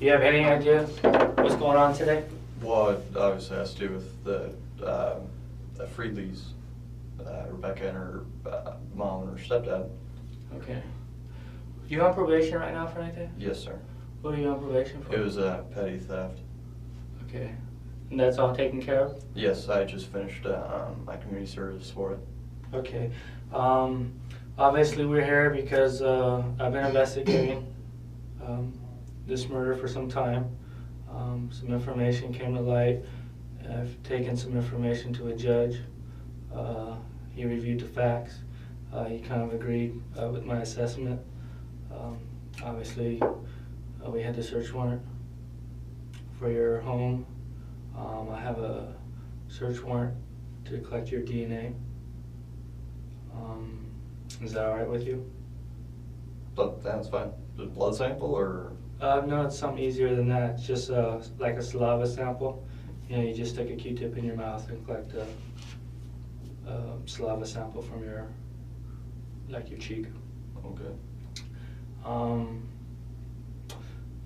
Do you have any idea what's going on today? Well, it obviously has to do with the Freedleys, Rebecca and her mom and her stepdad. Okay. You on probation right now for anything? Yes, sir. What are you on probation for? It was petty theft. Okay. And that's all taken care of? Yes, I just finished my community service for it. Okay. Obviously we're here because I've been investigating this murder for some time. Some information came to light. I've taken some information to a judge. He reviewed the facts. He kind of agreed with my assessment. Obviously, we had the search warrant for your home. I have a search warrant to collect your DNA. Is that all right with you? But that's fine. Just blood sample or? No, it's something easier than that. It's just like a saliva sample. You know, you just stick a Q-tip in your mouth and collect a saliva sample from your cheek. Okay.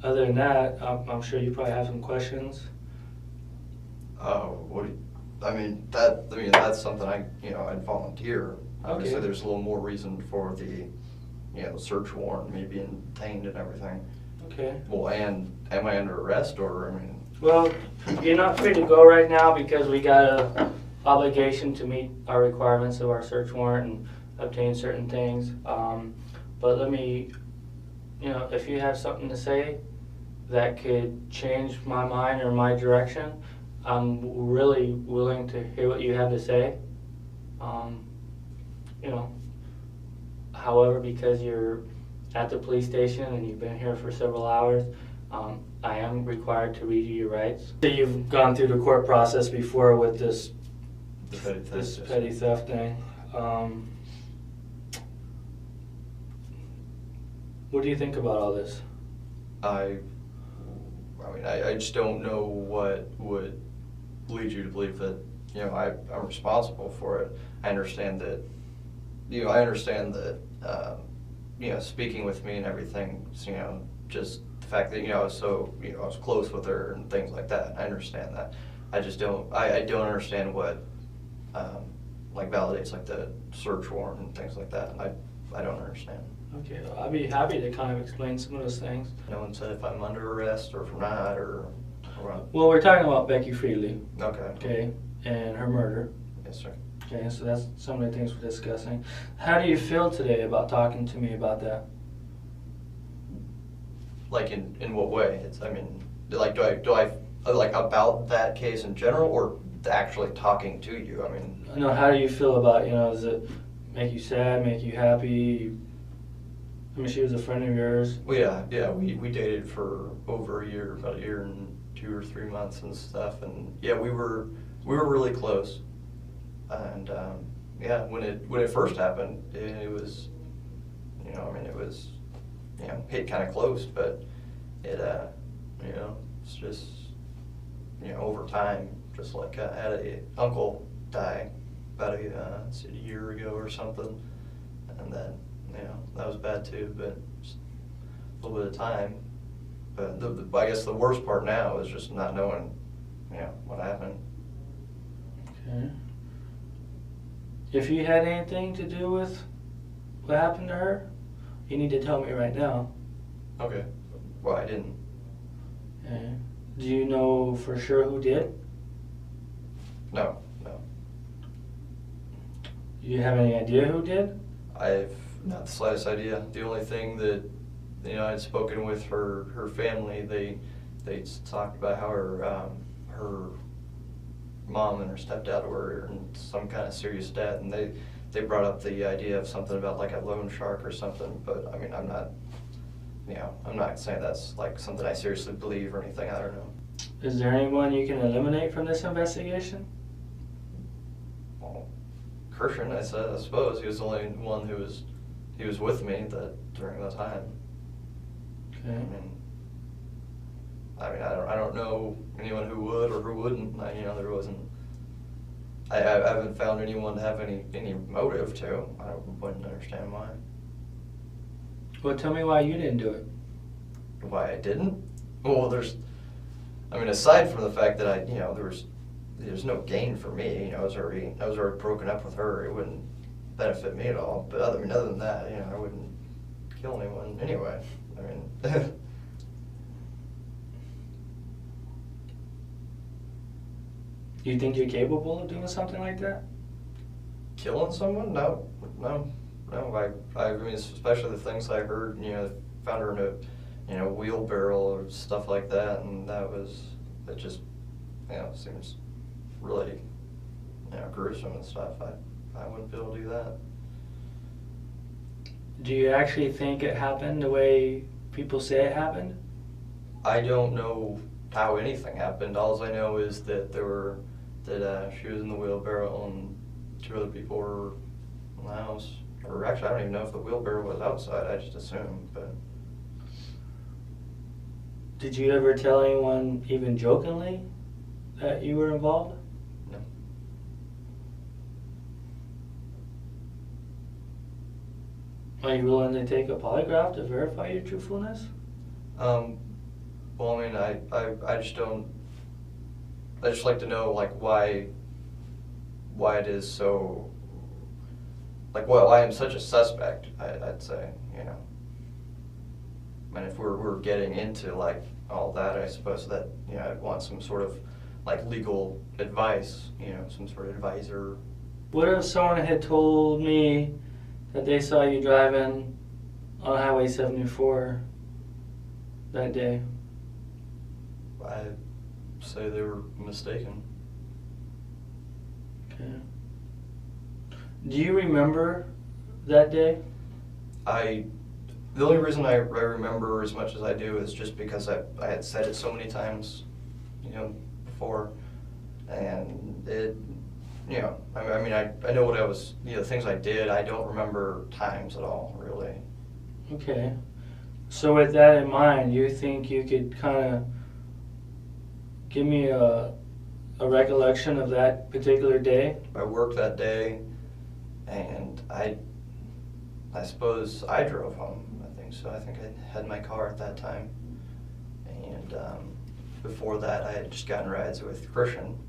Other than that, I'm sure you probably have some questions. That's something I'd volunteer. Obviously, Okay. there's a little more reason for the search warrant, me being detained and everything. Okay. Well, and am I under arrest or, Well, you're not free to go right now because we got a obligation to meet our requirements of our search warrant and obtain certain things. But let me, if you have something to say that could change my mind or my direction, I'm really willing to hear what you have to say. However, because you're at the police station and you've been here for several hours, I am required to read you your rights. So you've gone through the court process before with this petty theft thing. What do you think about all this? I just don't know what would lead you to believe that I'm responsible for it. I understand that speaking with me and everything, just the fact that I was close with her and things like that. I understand that. I just don't understand what validates the search warrant and things like that. I don't understand. Okay, well, I'd be happy to kind of explain some of those things. No one said if I'm under arrest or if I'm not or what. Well, we're talking about Becky Freedley. Okay. Okay, and her murder. Yes, sir. Okay, so that's some of the things we're discussing. How do you feel today about talking to me about that? In what way? Do I about that case in general or actually talking to you? No, how do you feel about, does it make you sad, make you happy? She was a friend of yours. Well, yeah, we dated for over a year, about a year and 2 or 3 months and stuff, and yeah, we were really close. And when it first happened, it was, hit kind of close, but it, it's just, over time, just like I had a uncle die about a year ago or something, and then, that was bad too, but just a little bit of time. But I guess the worst part now is just not knowing, what happened. Okay. If you had anything to do with what happened to her, you need to tell me right now. Okay. Well, I didn't. Okay. Do you know for sure who did? No. Do you have any idea who did? I've not the slightest idea. The only thing that, I'd spoken with her family, they talked about how her mom and her stepdad were in some kind of serious debt, and they brought up the idea of something about a loan shark or something, but I'm not saying that's something I seriously believe or anything. I don't know. Is there anyone you can eliminate from this investigation? Well, Christian, I suppose he was the only one who was with me during that time. Okay. I don't know anyone who would or who wouldn't. There wasn't. I haven't found anyone to have any motive to. I wouldn't understand why. Well, tell me why you didn't do it. Why I didn't? Well, aside from the fact that there's no gain for me. I was already broken up with her. It wouldn't benefit me at all. But other than that, I wouldn't kill anyone anyway. I mean, Do you think you're capable of doing something like that? killing someone? No. I mean, especially the things I heard. Found her in a wheelbarrow or stuff like that, and that just seems really gruesome and stuff. I wouldn't be able to do that. Do you actually think it happened the way people say it happened? I don't know how anything happened. All I know is that she was in the wheelbarrow and two other people were in the house. Or actually, I don't even know if the wheelbarrow was outside. I just assumed, but. Did you ever tell anyone, even jokingly, that you were involved? No. Are you willing to take a polygraph to verify your truthfulness? Well, I mean, I just don't. I just like to know why it is so. Why I'm such a suspect. I'd say, And if we're getting into all that, I suppose that I'd want some sort of legal advice, some sort of advisor. What if someone had told me that they saw you driving on Highway 74 that day? I'd say they were mistaken. Okay. Do you remember that day? The only reason I remember as much as I do is just because I had said it so many times, before, and it, I mean, I know what I was, the things I did. I don't remember times at all, really. Okay. So with that in mind, you think you could kind of give me a recollection of that particular day? I worked that day, and I suppose I drove home. So I think I had my car at that time, and before that I had just gotten rides with Christian,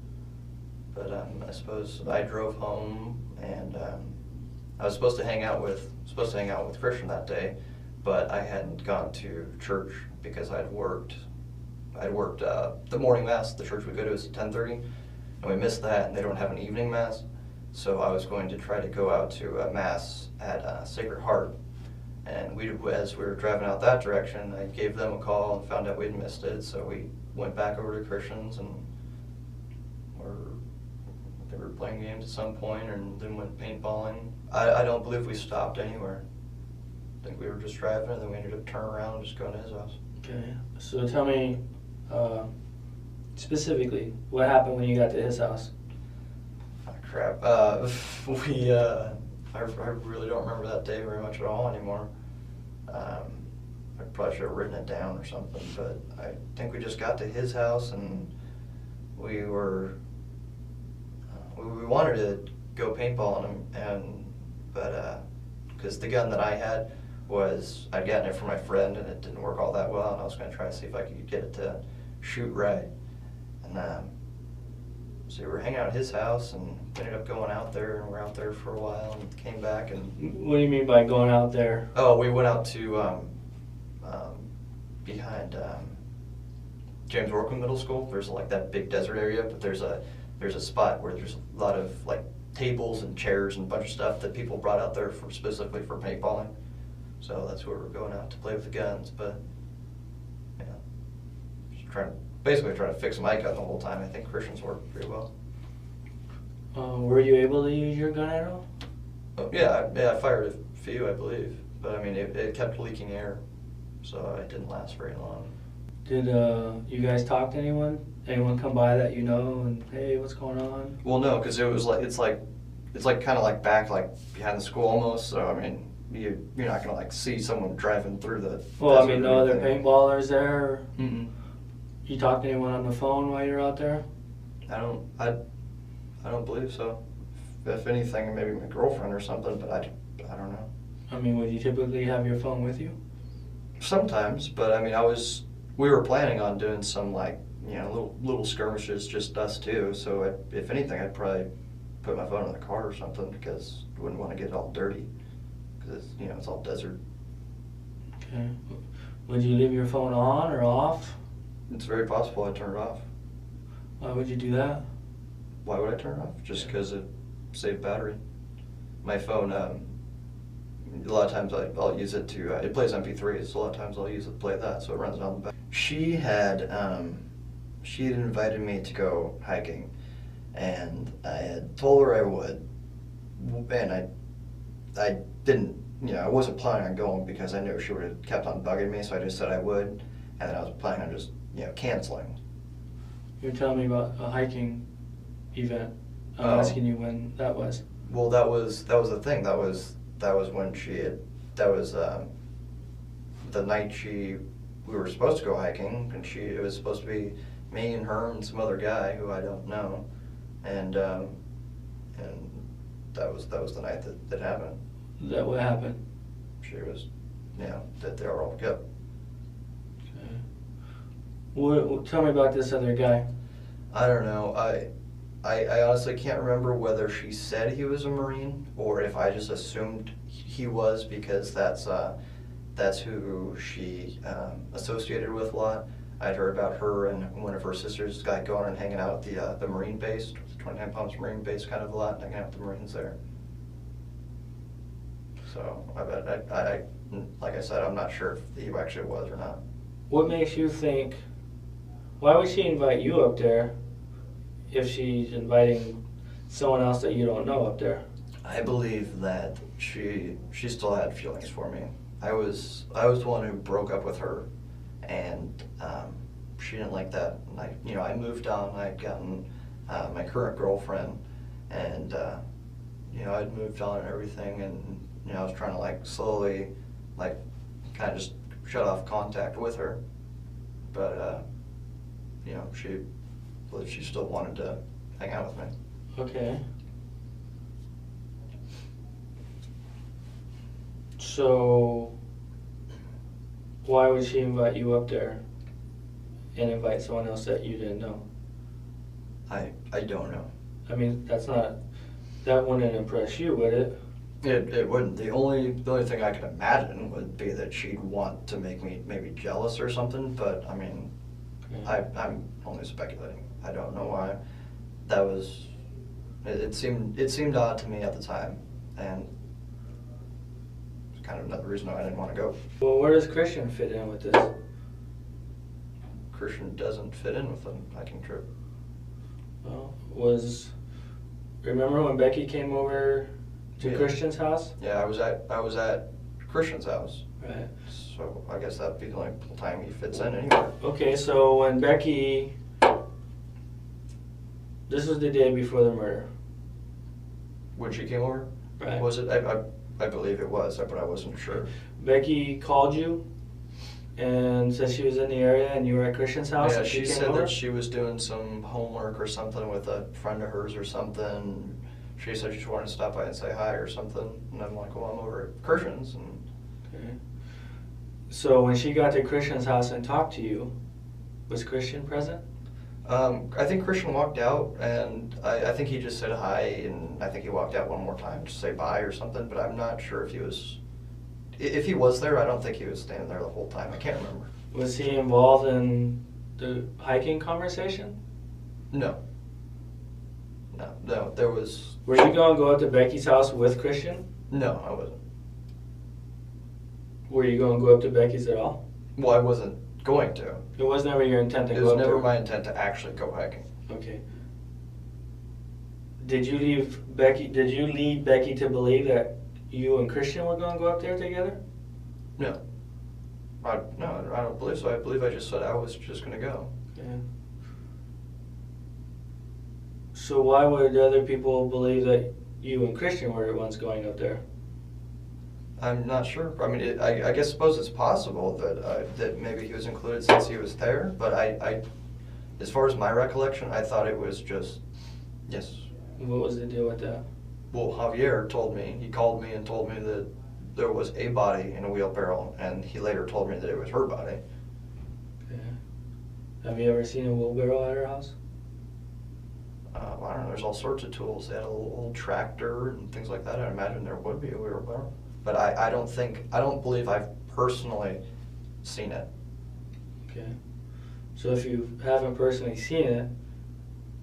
but I suppose I drove home, and I was supposed to hang out with Christian that day, but I hadn't gone to church because I'd worked the morning mass. The church we go to is at 10:30, and we missed that, and they don't have an evening mass, so I was going to try to go out to a mass at Sacred Heart. And as we were driving out that direction, I gave them a call and found out we'd missed it. So we went back over to Christian's, and they were playing games at some point, and then went paintballing. I don't believe we stopped anywhere. I think we were just driving, and then we ended up turning around and just going to his house. Okay. So tell me specifically what happened when you got to his house. Oh, crap. I really don't remember that day very much at all anymore. I probably should have written it down or something, but I think we just got to his house, and we wanted to go paintballing him, but because the gun that I had I'd gotten it from my friend, and it didn't work all that well, and I was going to try to see if I could get it to shoot right. And so we were hanging out at his house, and ended up going out there, and we're out there for a while, and came back. And what do you mean by going out there? Oh, we went out to behind James Workman Middle School. There's that big desert area, but there's a spot where there's a lot of tables and chairs and a bunch of stuff that people brought out there specifically for paintballing. So that's where we're going out to play with the guns. But just basically trying to fix my gun the whole time. I think Christian's worked pretty well. Were you able to use your gun at all? Oh, yeah, I fired a few, I believe. But I mean, it kept leaking air, so it didn't last very long. Did you guys talk to anyone? Anyone come by that and hey, what's going on? Well, no, because it was it's kind of back behind the school almost. So I mean, you're not gonna see someone driving through the. Well, I mean, no other paintballers there. Mm-mm. You talked to anyone on the phone while you're out there? I don't believe so. If anything, maybe my girlfriend or something, but I don't know. I mean, would you typically have your phone with you? Sometimes, but I mean, I was we were planning on doing some like, you know, little skirmishes, just us two. So if anything, I'd probably put my phone in the car or something because I wouldn't want to get it all dirty because it's, you know, it's all desert. Okay. Would you leave your phone on or off? It's very possible I'd turn it off. Why would you do that? Why would I turn it off? Just because it saved battery. My phone, a lot of times I'll use it to, it plays MP3s, so a lot of times I'll use it to play that, so it runs on the back. She had invited me to go hiking, and I had told her I would, and I didn't, you know, I wasn't planning on going because I knew she would have kept on bugging me, so I just said I would, and then I was planning on just, you know, canceling. You're telling me about a hiking event. I'm asking you when that was. Well, that was the thing. That was when that was the night we were supposed to go hiking, and it was supposed to be me and her and some other guy who I don't know, and that was the night that happened. Is that what happened? She was, you know, that they were all kept. Okay. Well, tell me about this other guy. I don't know. I honestly can't remember whether she said he was a Marine or if I just assumed he was because that's who she associated with a lot. I'd heard about her and one of her sisters got going and hanging out at the Marine base, 29 Palms Marine base, kind of a lot, hanging out with the Marines there. So I like I said, I'm not sure if he actually was or not. What makes you think? Why would she invite you up there if she's inviting someone else that you don't know up there? I believe that she still had feelings for me. I was the one who broke up with her, and she didn't like that. And I moved on. I'd gotten my current girlfriend, and I'd moved on and everything, and I was trying to like slowly, like, kind of just shut off contact with her, but she still wanted to hang out with me. Okay. So, why would she invite you up there and invite someone else that you didn't know? I don't know. I mean, that wouldn't impress you, would it? It wouldn't. The only thing I could imagine would be that she'd want to make me maybe jealous or something, but I mean, okay. I'm only speculating. I don't know why. That was, it seemed odd to me at the time, and it's kind of another reason why I didn't want to go. Well, where does Christian fit in with this? Christian doesn't fit in with the hiking trip. Well, remember when Becky came over to Christian's house? Yeah, I was at Christian's house. Right. So I guess that'd be the only time he fits in anywhere. Okay, so when Becky, this was the day before the murder. When she came over? Right. Was it? I believe it was, but I wasn't sure. Becky called you and said she was in the area and you were at Christian's house? Yeah, and she came said over? that she was doing some homework or something with a friend of hers or something. She said she just wanted to stop by and say hi or something. And I'm like, well, I'm over at Christian's. Okay. So when she got to Christian's house and talked to you, was Christian present? I think Christian walked out, and I think he just said hi, and I think he walked out one more time to say bye or something, but I'm not sure if he was... If he was there, I don't think he was standing there the whole time. I can't remember. Was he involved in the hiking conversation? No, there was... Were you going to go up to Becky's house with Christian? No, I wasn't. Were you going to go up to Becky's at all? Well, I wasn't going to. It was never your intent to go up there? It was never my intent to actually go hiking. Okay. Did you lead Becky to believe that you and Christian were going to go up there together? No. I don't believe so. I believe I just said I was just going to go. Okay. So why would other people believe that you and Christian were the ones going up there? I'm not sure. I mean, I guess suppose it's possible that maybe he was included since he was there, but I as far as my recollection, I thought it was just, yes. What was the deal with that? Well, Javier told me, he called me and told me that there was a body in a wheelbarrow, and he later told me that it was her body. Okay. Have you ever seen a wheelbarrow at her house? I don't know, there's all sorts of tools. They had a little old tractor and things like that. I imagine there would be a wheelbarrow. But I don't believe I've personally seen it. Okay. So if you haven't personally seen it,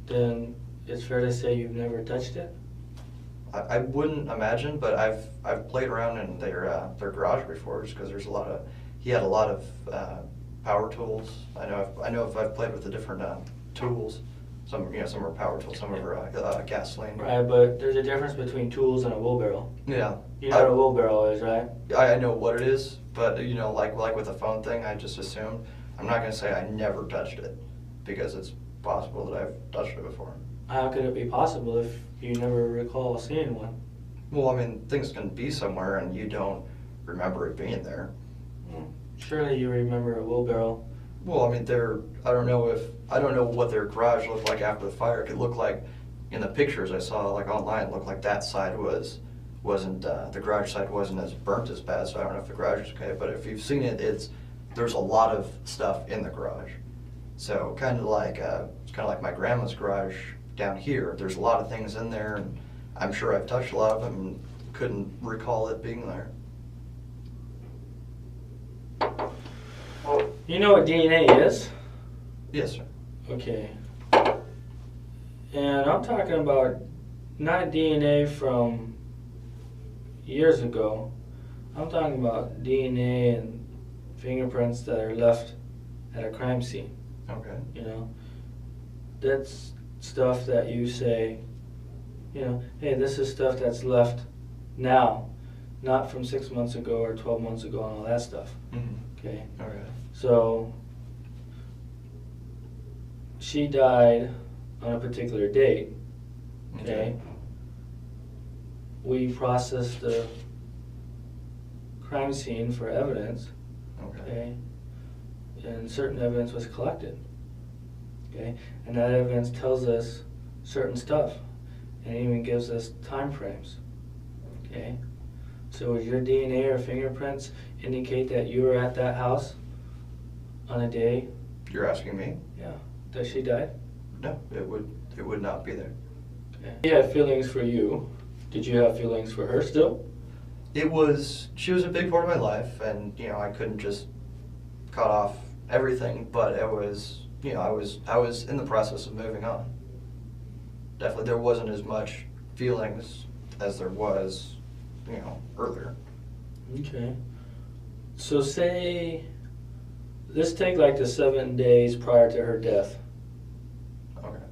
then it's fair to say you've never touched it? I wouldn't imagine, but I've played around in their garage before, just because he had a lot of power tools. I know if I've played with the different tools. Some are power tools, some are gasoline. Right, but there's a difference between tools and a wheelbarrow. Yeah. You know what a wheelbarrow is, right? I know what it is, but like with the phone thing, I just assumed. I'm not gonna say I never touched it, because it's possible that I've touched it before. How could it be possible if you never recall seeing one? Well, I mean, things can be somewhere and you don't remember it being there. Surely you remember a wheelbarrow. Well, I mean, I don't know what their garage looked like after the fire. It could look like, in the pictures I saw like online, it looked like that side wasn't the garage side wasn't as burnt as bad. So I don't know if the garage is okay. But if you've seen it, there's a lot of stuff in the garage. So it's kind of like my grandma's garage down here. There's a lot of things in there, and I'm sure I've touched a lot of them and couldn't recall it being there. You know what DNA is? Yes, sir. Okay. And I'm talking about not DNA from years ago. I'm talking about DNA and fingerprints that are left at a crime scene. Okay. You know, that's stuff that you say, hey, this is stuff that's left now, not from 6 months ago or 12 months ago and all that stuff. Mm-hmm. Okay. All right. So she died on a particular date. Okay. We processed the crime scene for evidence. Okay. And certain evidence was collected. Okay. And that evidence tells us certain stuff, and it even gives us time frames. Okay. So would your DNA or fingerprints indicate that you were at that house on a day? You're asking me? Yeah. That she died? No, it would not be there. Okay. She had feelings for you. Did you have feelings for her still? She was a big part of my life, and I couldn't just cut off everything, but I was in the process of moving on. Definitely there wasn't as much feelings as there was, earlier. Okay. So let's take like the 7 days prior to her death. Okay.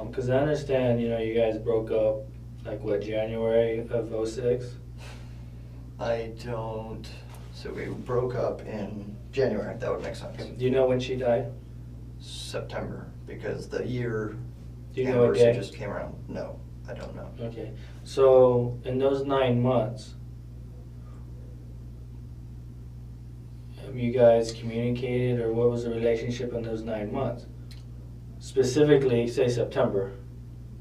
Because I understand, you guys broke up, like what, January of 2006? So we broke up in January, that would make sense. Do you know when she died? September, because the year Do you know what anniversary day? just came around. No, I don't know. Okay. So in those 9 months, have you guys communicated, or what was the relationship in those 9 months? Specifically, say September.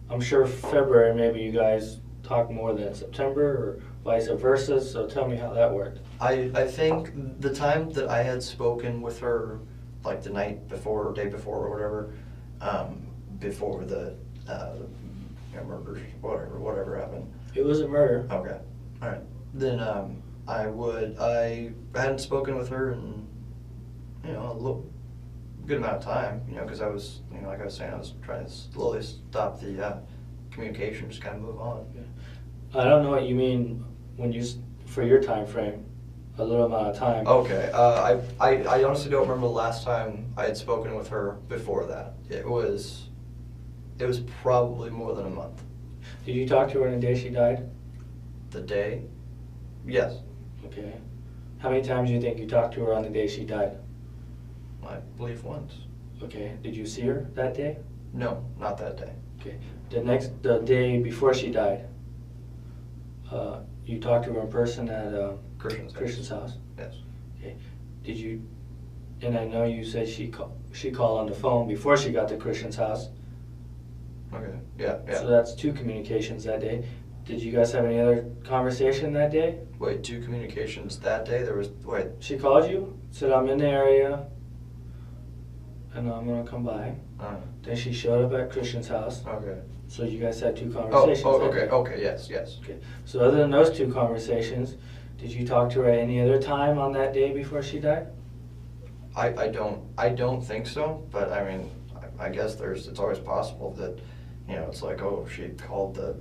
I'm sure February maybe you guys talked more than September, or vice versa, so tell me how that worked. I think the time that I had spoken with her, like the night before or day before or whatever, before the murders, whatever happened. It was a murder. Okay, all right. Then I hadn't spoken with her in a good amount of time, because I was, like I was saying, I was trying to slowly stop the communication, just kind of move on. I don't know what you mean when for your time frame, a little amount of time. Okay, I honestly don't remember the last time I had spoken with her before that. It was probably more than a month. Did you talk to her on the day she died? The day? Yes. Okay. How many times do you think you talked to her on the day she died? I believe once. Okay. Did you see her that day? No, not that day. Okay. The day before she died, you talked to her in person at Christian's house? Yes. Okay. Did you, and I know you said she called on the phone before she got to Christian's house. Okay. Yeah. So that's 2 communications that day. Did you guys have any other conversation that day? Wait, 2 communications that day? There was, wait. She called you, said, I'm in the area. and I'm gonna come by. Uh, Then she showed up at Christian's house. okay. So you guys had two Oh, conversations. oh, that okay, day. okay, yes, yes. Okay. So other than those two conversations, did you talk to her at any other time on that day before she died? I don't think so, but I mean, I guess it's always possible that, you know, it's like, oh, she called to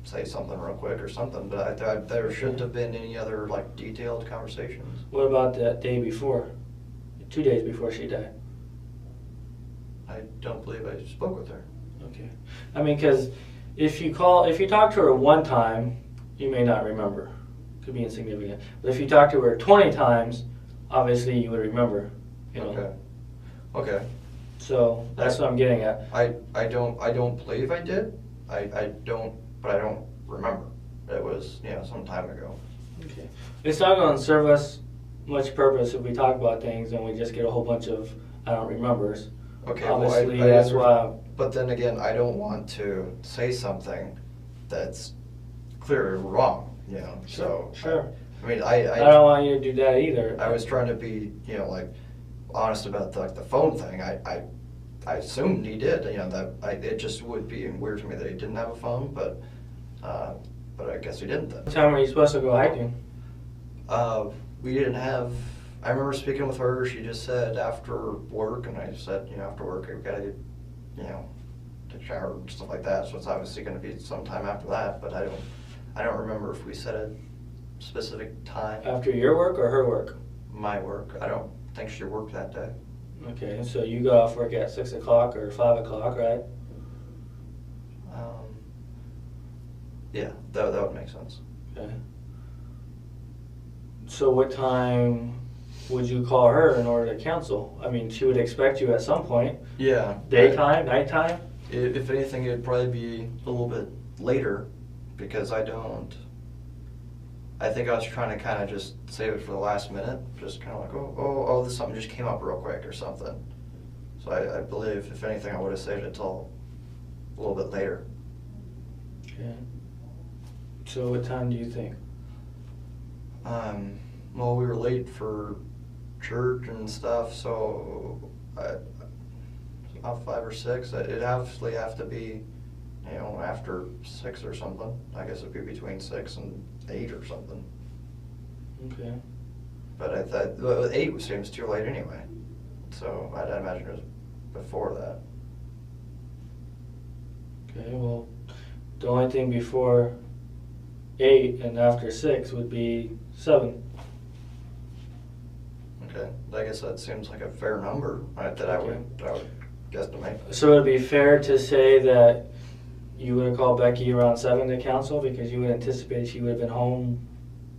say something real quick or something, but there shouldn't have been any other, like, detailed conversations. What about that day before? 2 days before she died? I don't believe I spoke with her. Okay. I mean, because if you talk to her one time, you may not remember. Could be insignificant. But if you talk to her 20 times, obviously you would remember. You know? Okay. Okay. So that's what I'm getting at. I don't believe I did. I don't remember. It was, you know, some time ago. Okay. It's not going to serve us much purpose if we talk about things and we just get a whole bunch of I don't remembers. Okay, Obviously, well, that's why. But then again, I don't want to say something that's clearly wrong, you know, so. Sure. I mean, I don't want you to do that either. I was trying to be, you know, like, honest about the phone thing. I assumed he did, you know, it just would be weird to me that he didn't have a phone, but I guess he didn't then. What time were you supposed to go hiking? We didn't have, I remember speaking with her, she just said after work, and I said, you know, after work, I've got to get, you know, to shower and stuff like that, so it's obviously going to be sometime after that, but I don't remember if we set a specific time. After your work or her work? My work. I don't think she worked that day. Okay, so you got off work at 6 o'clock or 5 o'clock, right? Yeah, that would make sense. Okay. So what time would you call her in order to cancel? I mean, she would expect you at some point. Yeah. Daytime, nighttime? If anything, it'd probably be a little bit later, because I think I was trying to kind of just save it for the last minute, just kind of like, oh, this something just came up real quick or something. So I believe, if anything, I would have saved it till a little bit later. Okay. So what time do you think? Well, we were late for church and stuff, so about 5 or 6. It'd obviously have to be, you know, after 6 or something. I guess it'd be between 6 and 8 or something. Okay. But I thought 8 seems too late anyway, so I'd imagine it was before that. Okay, well, the only thing before 8 and after 6 would be 7. Okay, I guess that seems like a fair number that I would guesstimate. So it'd be fair to say that you would have called Becky around 7 to counsel because you would anticipate she would have been home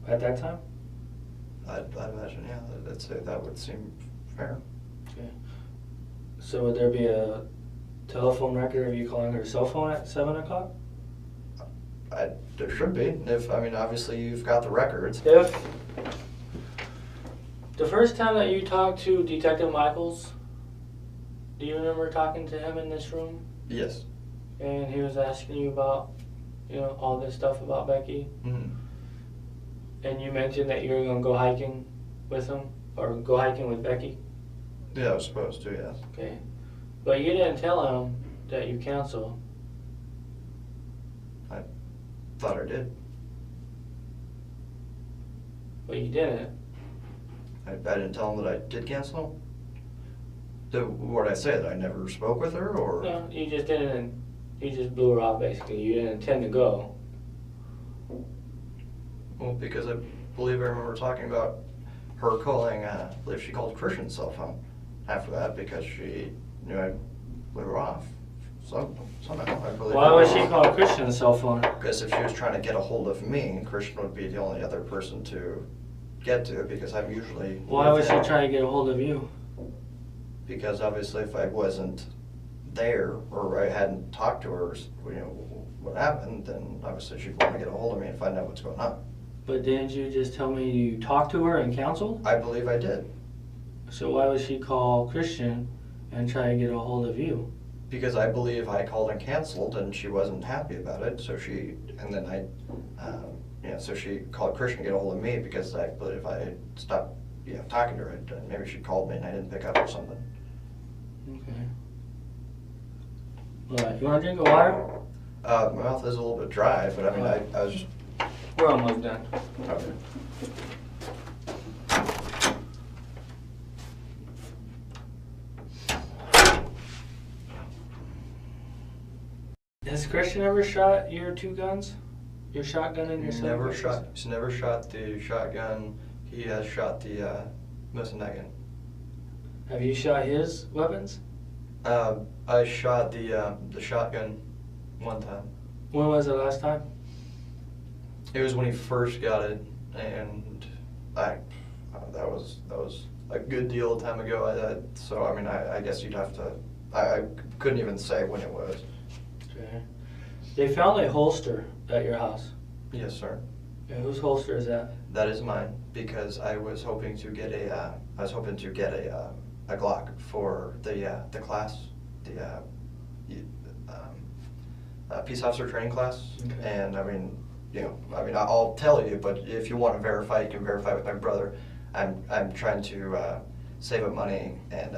at that time? I'd imagine, yeah, I'd say that would seem fair. Okay. So would there be a telephone record of you calling her cell phone at 7 o'clock? There should be. Obviously you've got the records. If the first time that you talked to Detective Michaels, do you remember talking to him in this room? Yes. And he was asking you about, you know, all this stuff about Becky? Mm-hmm. And you mentioned that you were going to go hiking with him, or go hiking with Becky? Yeah, I was supposed to, yes. Okay. But you didn't tell him that you canceled. I thought I did. But you didn't. I didn't tell him that I did cancel? What did I say, that I never spoke with her, or? No, you just didn't. You just blew her off, basically. You didn't intend to go. Well, because I believe I remember talking about her calling, I believe she called Christian's cell phone after that because she knew I blew her off. Somehow, I believe. Why would she call Christian's cell phone? Because if she was trying to get a hold of me, Christian would be the only other person to get to, because I'm usually... Why was she trying to get a hold of you? Because obviously if I wasn't there, or I hadn't talked to her, you know, what happened, then obviously she'd want to get a hold of me and find out what's going on. But didn't you just tell me you talked to her and counseled? I believe I did. So why would she call Christian and try to get a hold of you? Because I believe I called and canceled and she wasn't happy about it, so she called Christian to get a hold of me because I believe I had stopped, talking to her, and maybe she called me and I didn't pick up or something. Okay. Alright, you want to drink of water? My mouth is a little bit dry, but I mean, I was just... We're almost done. Okay. Has Christian ever shot your two guns? Your shotgun and your He's never shot the shotgun. He has shot the Mosin. Have you shot his weapons? I shot the shotgun one time. When was the last time? It was when he first got it, and that was a good deal of time ago. So I mean, I guess you'd have to. I couldn't even say when it was. Okay. They found a holster at your house. Yes, sir. Yeah, whose holster is that? That is mine, because I was hoping to get a Glock for the class, the peace officer training class. Okay. And I mean, I'll tell you, but if you want to verify, you can verify with my brother. I'm trying to save up money, and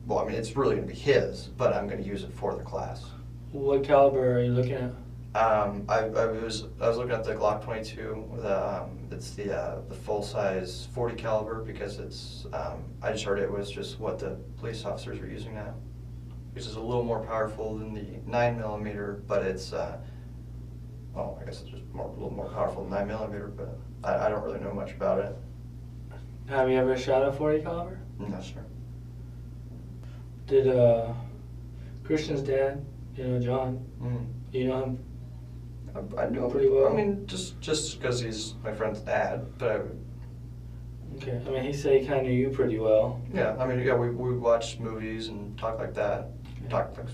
well, I mean, it's really going to be his, but I'm going to use it for the class. What caliber are you looking at? I was looking at the Glock 22. It's the full size 40 caliber, because it's I just heard it was just what the police officers are using now, which is a little more powerful than the 9mm, but it's well, I guess it's just a little more powerful than 9mm, but I don't really know much about it. Have you ever shot a 40 caliber? No, sir. Did Christian's dad, John, you know him? I know him pretty well. I mean, just because he's my friend's dad, but Okay, I mean, he said he kind of knew you pretty well. yeah, I mean, yeah, we watch movies and talk like that. Okay. Talk things.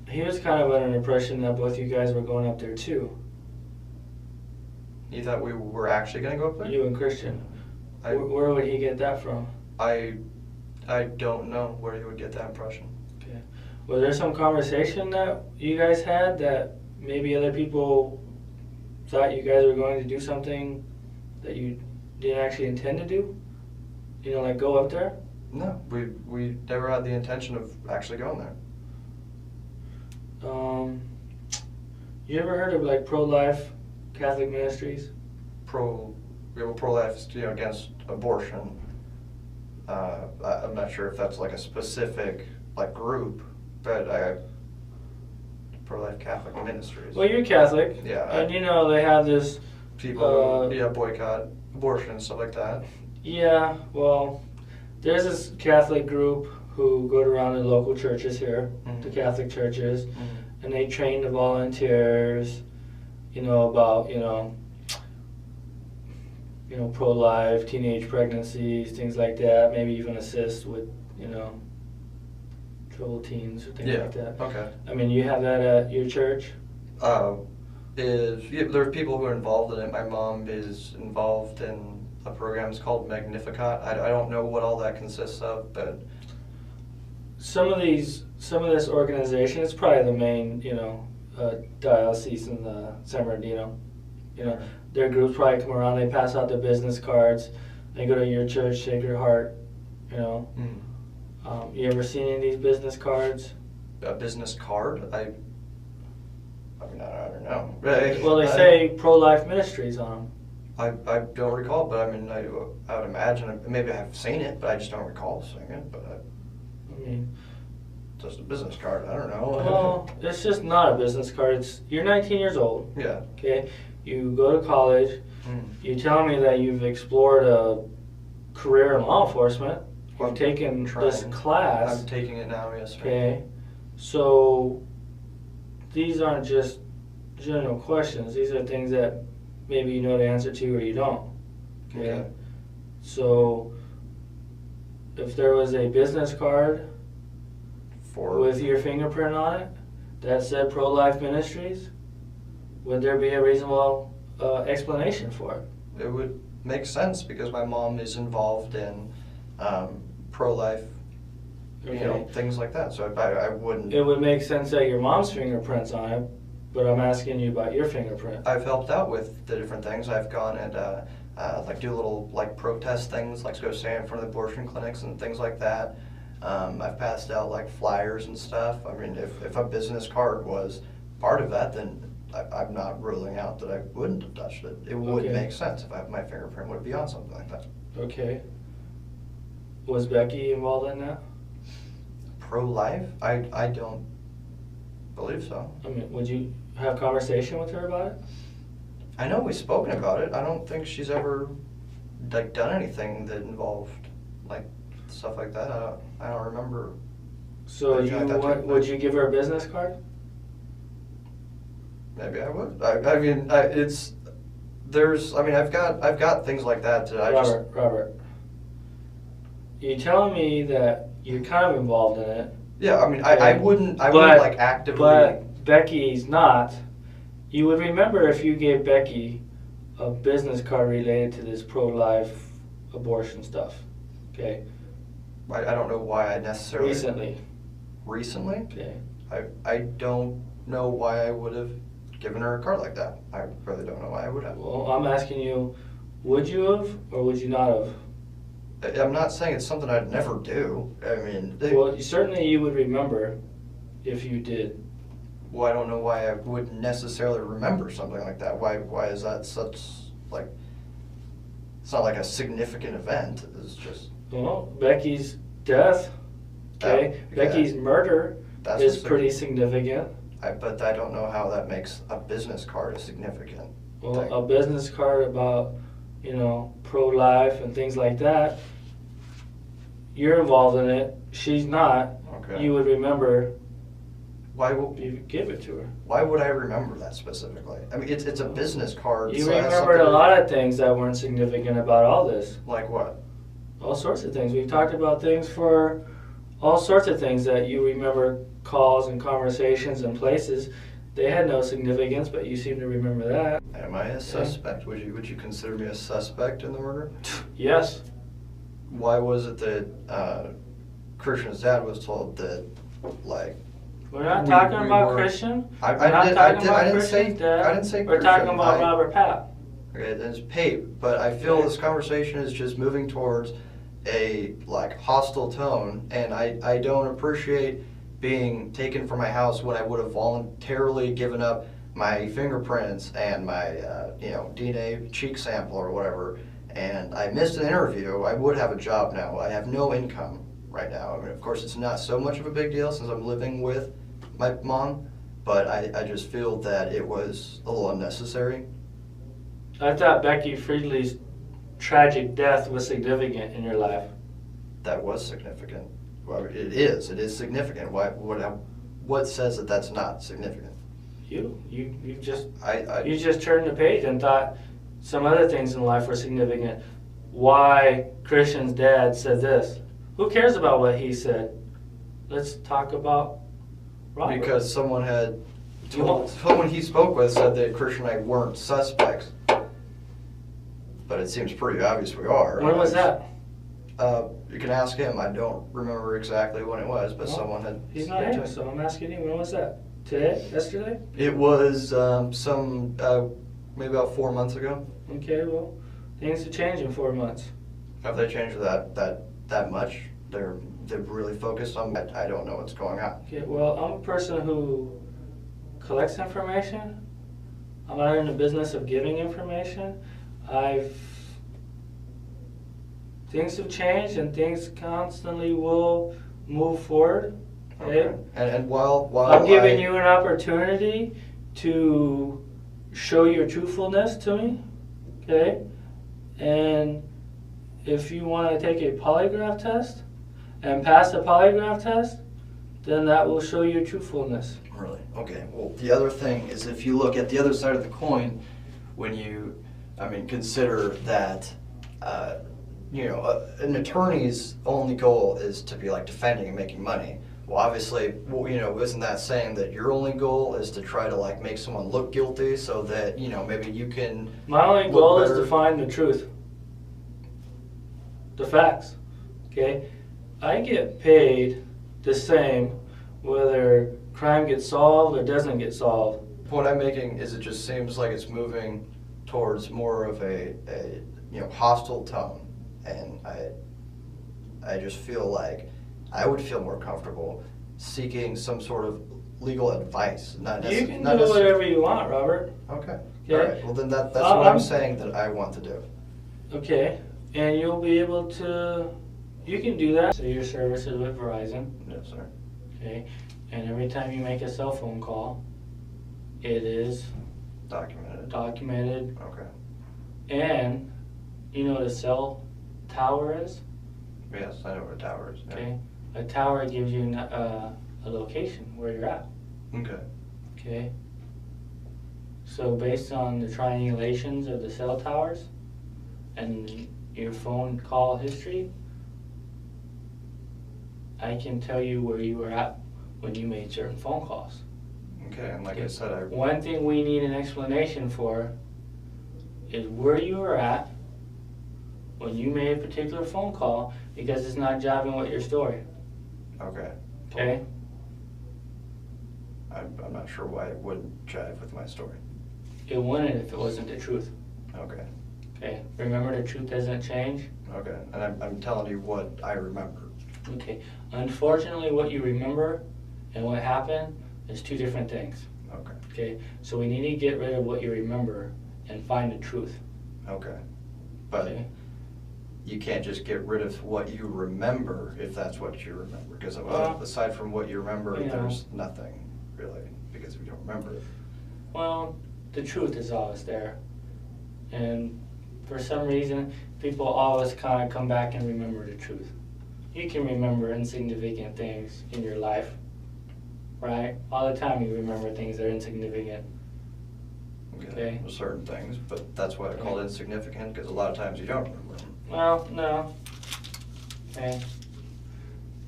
He was kind of under an impression that both you guys were going up there too. You thought we were actually going to go up there? You and Christian. I- Where would he get that from? I don't know where he would get that impression. Okay. Was there some conversation that you guys had that maybe other people thought you guys were going to do something that you didn't actually intend to do? Like go up there? No, we never had the intention of actually going there. You ever heard of like pro-life Catholic ministries? Pro-life, against abortion. I'm not sure if that's like a specific like group, but pro-life Catholic ministries. Well, you're Catholic. Yeah. And they have this. People, boycott abortion and stuff like that. Yeah, well, there's this Catholic group who go around the local churches here, the Catholic churches, and they train the volunteers, about, pro-life, teenage pregnancies, things like that, maybe even assist with, troubled teens or things like that. Okay. I mean, you have that at your church? There's people who are involved in it. My mom is involved in a program. It's called Magnificat. I don't know what all that consists of, but some of this organization is probably the main, diocese in San Bernardino. Their groups probably come around. They pass out their business cards. They go to your church, Sacred Heart. You ever seen any of these business cards? A business card? I don't know. Well, they say pro-life ministries on them. I don't recall, but I mean, I would imagine, maybe I've seen it, but I just don't recall seeing it, but just a business card, I don't know. Well, it's just not a business card. You're 19 years old. Yeah. Okay? You go to college. You tell me that you've explored a career in law enforcement. You've taken this class. I'm taking it now, yes, sir. Okay? So, these aren't just general questions. These are things that maybe you know the answer to or you don't. Okay? So, if there was a business card with your fingerprint on it that said pro-life ministries, would there be a reasonable explanation for it? It would make sense because my mom is involved in pro-life, things like that. So I wouldn't. It would make sense that your mom's fingerprint's on it, but I'm asking you about your fingerprint. I've helped out with the different things. I've gone and do little protest things, like go stand in front of the abortion clinics and things like that. I've passed out like flyers and stuff. I mean, if a business card was part of that, then I'm not ruling out that I wouldn't have touched it. It would Okay. make sense if my fingerprint would be on something like that. Okay. Was Becky involved in that? Pro-life? I don't believe so. I mean, would you have conversation with her about it? I know we've spoken about it. I don't think she's ever like done anything that involved like stuff like that. I don't remember. So anything like that taking would place. you give her a business card? Maybe I would. I mean, it's there's. I mean, I've got things like that that I just. Robert, you telling me that you're kind of involved in it? Yeah, I mean, I wouldn't like actively. But Becky's not. You would remember if you gave Becky a business card related to this pro-life abortion stuff, okay? I don't know why I necessarily. Recently, Okay. okay. I don't know why I would have given her a card like that. I really don't know why I would have. Well, I'm asking you, would you have or would you not have? I'm not saying it's something I'd never do. I mean, Well, certainly you would remember if you did. well, I don't know why I would necessarily remember something like that. Why is that such like? It's not like a significant event. It's just. Well, Becky's death, okay? Yeah. Becky's murder That's is pretty significant. But I don't know how that makes a business card significant. Well, a business card about, pro-life and things like that, you're involved in it, she's not. Okay. You would remember Why would if you give it to her. Why would I remember that specifically? I mean, it's a business card. You so it has remembered a something- lot of things that weren't significant about all this. Like what? All sorts of things. We've talked about things for all sorts of things that you remember, calls and conversations and places. They had no significance, but you seem to remember that. Am I a suspect? Would you consider me a suspect in the murder? Yes. Why was it that Christian's dad was told that, like? We're not We- talking we about were- Christian. I We're not didn't talking about say Christian's dad. I didn't say We're Christian. talking about Robert Pape. Okay, it's Pape, but I feel Okay. this conversation is just moving towards a like hostile tone, and I don't appreciate being taken from my house when I would have voluntarily given up my fingerprints and my DNA cheek sample or whatever, and I missed an interview. I would have a job now. I have no income right now. I mean, of course, it's not so much of a big deal since I'm living with my mom, but I just feel that it was a little unnecessary. I thought Becky Friedley's tragic death was significant in your life. That was significant. Well, it is significant. What says that that's not significant? You just I you just turned the page and thought some other things in life were significant. Why Christian's dad said this? Who cares about what he said? Let's talk about Robert. because someone had You won't- someone he spoke with said that Christian and I weren't suspects. But it seems pretty obvious we are. When was that? You can ask him. I don't remember exactly when it was, but Well, someone had. He's not here, so I'm asking you, when was that? Today? Yesterday? It was maybe about 4 months ago. Okay, well, things have changed in 4 months. Have they changed that much? They're really focused on. I don't know what's going on. Okay, well, I'm a person who collects information. I'm not in the business of giving information. Things have changed and things constantly will move forward. Okay? And while I'm giving you an opportunity to show your truthfulness to me. Okay? And if you want to take a polygraph test and pass the polygraph test, then that will show your truthfulness. Really? Okay. Well, the other thing is if you look at the other side of the coin, when you, consider that, an attorney's only goal is to be like defending and making money. Well, obviously, isn't that saying that your only goal is to try to like make someone look guilty so that, maybe you can. My only look goal is better? to find the truth. The facts. Okay? I get paid the same whether crime gets solved or doesn't get solved. The point I'm making is it just seems like it's moving towards more of a hostile tone, and I just feel like I would feel more comfortable seeking some sort of legal advice, not You necessarily. can do whatever you want, Robert. Okay. Okay. All right. Well, then that's what I'm saying that I want to do. Okay. And you'll be able to, you can do that. So your service is with Verizon. Yes, sir. Okay. And every time you make a cell phone call, it is documented. Okay. And you know what a cell tower is? Yes, I know what a tower is. Yeah. Okay. A tower gives you a location where you're at. Okay. Okay. So based on the triangulations of the cell towers and your phone call history, I can tell you where you were at when you made certain phone calls. Okay, and like I said, One thing we need an explanation for is where you were at when you made a particular phone call, because it's not jiving with your story. Okay. Okay? I'm not sure why it wouldn't jive with my story. It wouldn't if it wasn't the truth. Okay. Okay? Remember, the truth doesn't change. Okay, and I'm telling you what I remember. Okay. Unfortunately, what you remember and what happened is two different things. Okay. Okay? So we need to get rid of what you remember and find the truth. Okay. But Okay? you can't just get rid of what you remember if that's what you remember. Because aside from what you remember, there's nothing really, because we don't remember it. Well, the truth is always there. And for some reason, people always kind of come back and remember the truth. You can remember insignificant things in your life, right? All the time you remember things that are insignificant. Okay. Well, certain things, but that's why I call it insignificant, because a lot of times you don't remember them. Well, no. Okay.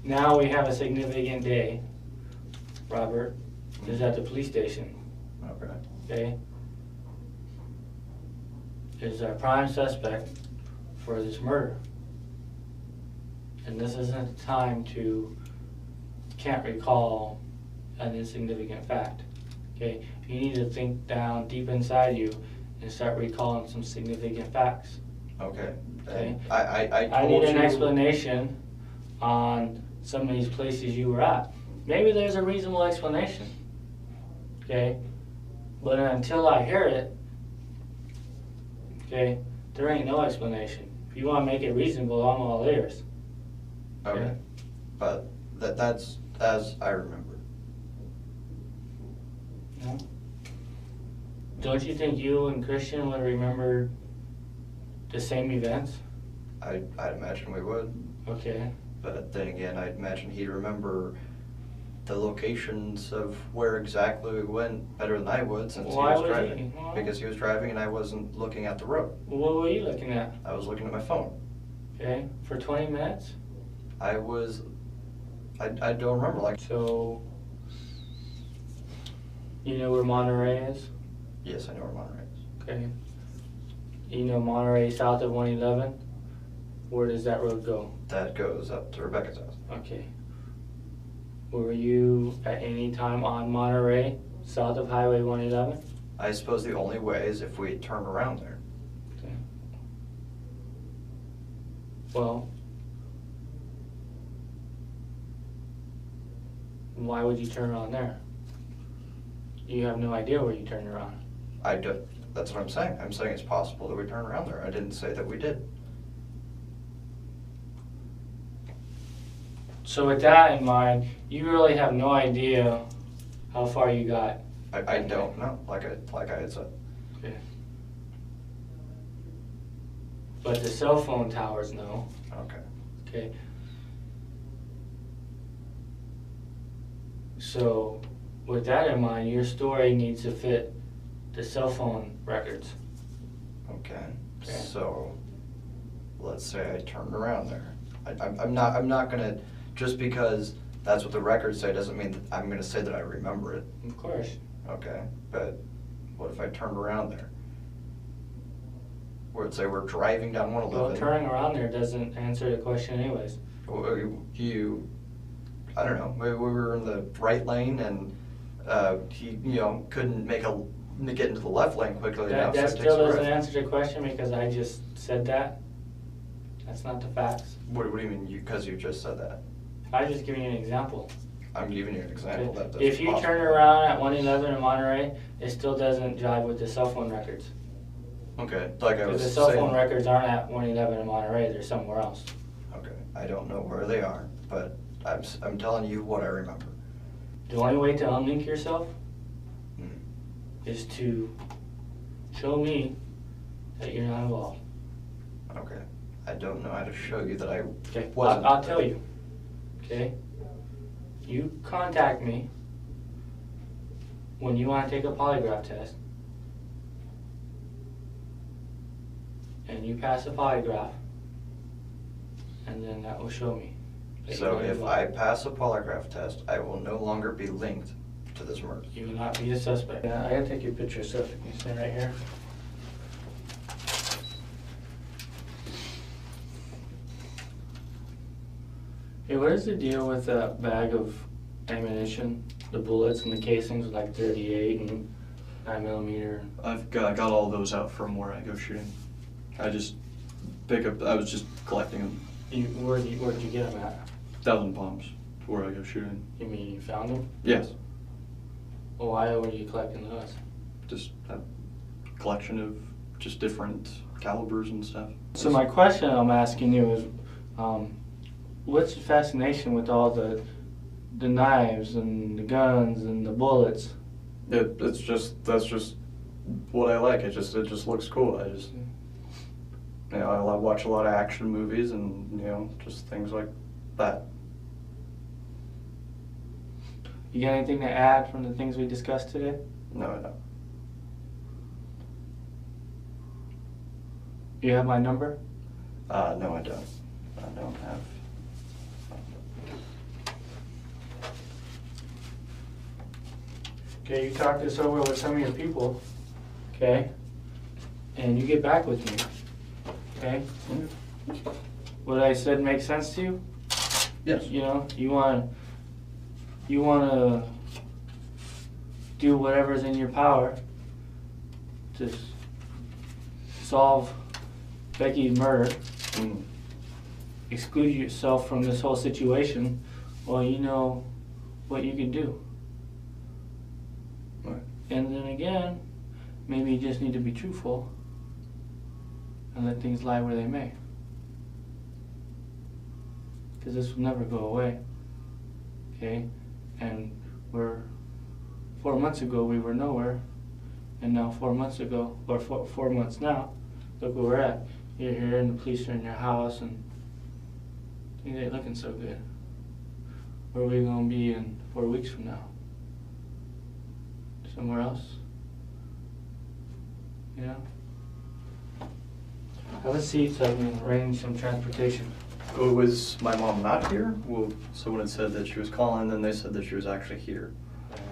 Now we have a significant day. Robert is at the police station. Okay. Okay. Is a prime suspect for this murder. And this isn't the time to can't recall an insignificant fact. Okay? You need to think down deep inside you and start recalling some significant facts. Okay. Okay. I need an explanation on some of these places you were at. Maybe there's a reasonable explanation. Okay? But until I hear it, okay, there ain't no explanation. If you want to make it reasonable, I'm all ears. Okay. But that's as I remember. No? Don't you think you and Christian would remember the same events? I'd imagine we would. Okay. But then again, I'd imagine he'd remember the locations of where exactly we went better than I would, since Why he was would driving. he? Because he was driving and I wasn't looking at the road. What were you looking at? I was looking at my phone. Okay. For 20 minutes? I don't remember. Like. So, you know where Monterey is? Yes, I know where Monterey is. Okay. You know Monterey south of 111? Where does that road go? That goes up to Rebecca's house. Okay. Were you at any time on Monterey south of Highway 111? I suppose the only way is if we turn around there. Okay. Well, why would you turn around there? You have no idea where you turned around. I do. That's what I'm saying. I'm saying it's possible that we turn around there. I didn't say that we did. So with that in mind, you really have no idea how far you got. I don't know, like I had said. Okay. But the cell phone towers know. Okay. Okay. So with that in mind, your story needs to fit the cell phone records. Okay. Okay. So let's say I turned around there. I'm not gonna, just because that's what the records say doesn't mean that I'm gonna say that I remember it. Of course. Okay. But what if I turned around there? Where it'd say we're driving down 111. Well, turning around there doesn't answer the question anyways. I don't know, maybe we were in the right lane and he, couldn't get into the left lane quickly enough. That so it still takes a doesn't rest. answer the question because I just said that. That's not the facts. What do you mean, because you just said that? I was just giving you an example. I'm giving you an example. Okay. That doesn't If you possibly- turn around at 111 in Monterey, it still doesn't jive with the cell phone records. Okay, like I was Because the cell saying. phone records aren't at 111 in Monterey, they're somewhere else. Okay, I don't know where they are, but I'm telling you what I remember. The only way to unlink yourself Mm. is to show me that you're not involved. Okay, I don't know how to show you that I Okay, wasn't. I'll tell you. Okay? You contact me when you want to take a polygraph test, and you pass the polygraph, and then that will show me. that So you're not if involved. I pass a polygraph test, I will no longer be linked to this murder. You will not be a suspect. Yeah, I gotta take your picture, so if you can stand right here. Hey, what is the deal with that bag of ammunition? The bullets and the casings with like 38 and 9mm? I got all those out from where I go shooting. I just I was just collecting them. Where'd you get them at? 1,000 Palms, where I go shooting. You mean you found them? Yes, Well, why were you collecting those? just a collection of just different calibers and stuff. So my question I'm asking you is, what's your fascination with all the knives and the guns and the bullets? That's just what I like. It just looks cool. I watch a lot of action movies and just things like that. You got anything to add from the things we discussed today? No, I don't. You have my number? No, I don't. I don't have. Okay, you talk this over with some of your people, okay? And you get back with me, okay? What I said makes sense to you? Yes. You know, you wanna do whatever's in your power to solve Becky's murder, Mm. exclude yourself from this whole situation. Well, you know what you can do. Right. And then again, maybe you just need to be truthful and let things lie where they may. Because this will never go away. Okay? And 4 months ago we were nowhere. And now 4 months ago, or 4 months now, look where we're at. You're here and the police are in your house and things ain't looking so good. Where are we going to be in 4 weeks from now? Somewhere else? You know? Have a seat so I can arrange some transportation. Was my mom not here? Well, someone had said that she was calling, then they said that she was actually here.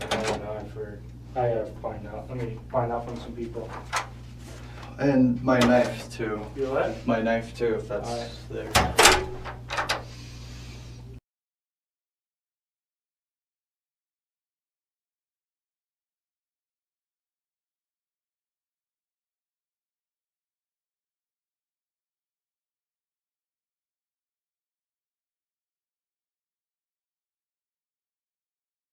I don't know, I've heard. I gotta find out. Let me find out from some people. And my knife too. You what? My knife too, if that's Alright. there.